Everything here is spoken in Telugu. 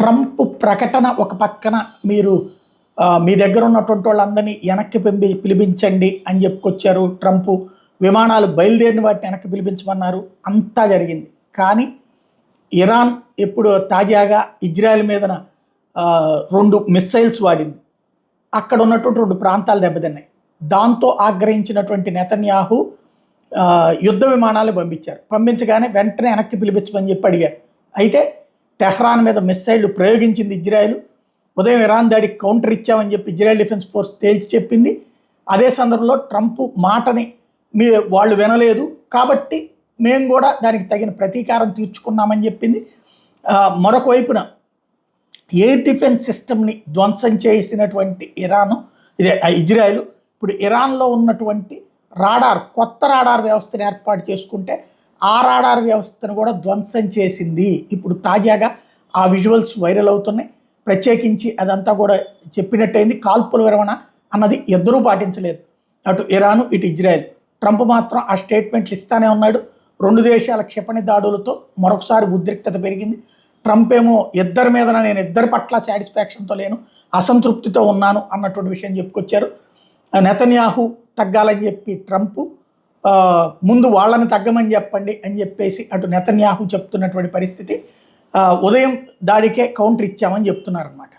ట్రంప్ ప్రకటన ఒక పక్కన మీరు మీ దగ్గర ఉన్నటువంటి వాళ్ళందరినీ వెనక్కి పిలిపించండి అని చెప్పుకొచ్చారు. ట్రంప్ విమానాలు బయలుదేరిన వాటిని వెనక్కి పిలిపించమన్నారు. అంతా జరిగింది. కానీ ఇరాన్ ఇప్పుడు తాజాగా ఇజ్రాయెల్ మీదన 2 మిస్సైల్స్ వాడింది. అక్కడ ఉన్నటువంటి 2 ప్రాంతాలు దెబ్బతిన్నాయి. దాంతో ఆగ్రహించినటువంటి నెతన్యాహు యుద్ధ విమానాలు పంపించారు. పంపించగానే వెంటనే వెనక్కి పిలిపించమని చెప్పి అడిగారు. అయితే టెహ్రాన్ మీద మిస్సైళ్లు ప్రయోగించింది ఇజ్రాయెల్. ఉదయం ఇరాన్ దాడికి కౌంటర్ ఇచ్చామని చెప్పి ఇజ్రాయెల్ డిఫెన్స్ ఫోర్స్ తేల్చి చెప్పింది. అదే సందర్భంలో ట్రంప్ మాటని వాళ్ళు వినలేదు కాబట్టి మేము కూడా దానికి తగిన ప్రతీకారం తీర్చుకున్నామని చెప్పింది. మరొక వైపున ఎయిర్ డిఫెన్స్ సిస్టమ్ని ధ్వంసం చేసినటువంటి ఇజ్రాయెల్ ఇప్పుడు ఇరాన్లో ఉన్నటువంటి కొత్త రాడార్ వ్యవస్థను ఏర్పాటు చేసుకుంటే ఆ రాడార్ వ్యవస్థను కూడా ధ్వంసం చేసింది. ఇప్పుడు తాజాగా ఆ విజువల్స్ వైరల్ అవుతున్నాయి. ప్రత్యేకించి అదంతా కూడా చెప్పినట్టయింది. కాల్పుల విరమణ అన్నది ఇద్దరూ పాటించలేదు, అటు ఇరాను ఇటు ఇజ్రాయెల్. ట్రంప్ మాత్రం ఆ స్టేట్మెంట్లు ఇస్తానే ఉన్నాడు. 2 దేశాల క్షిపణి దాడులతో మరొకసారి ఉద్రిక్తత పెరిగింది. ట్రంప్ ఏమో ఇద్దరి మీద నేను ఇద్దరి పట్ల సాటిస్ఫాక్షన్తో లేను, అసంతృప్తితో ఉన్నాను అన్నటువంటి విషయం చెప్పుకొచ్చారు. నెతన్యాహు తగ్గాలని చెప్పి ట్రంప్ ముందు వాళ్ళని తగ్గమని చెప్పండి అని చెప్పేసి అటు నెతన్యాహు చెప్తున్నటువంటి పరిస్థితి. ఉదయం దాడికే కౌంటర్ ఇచ్చామని చెప్తున్నారు అన్నమాట.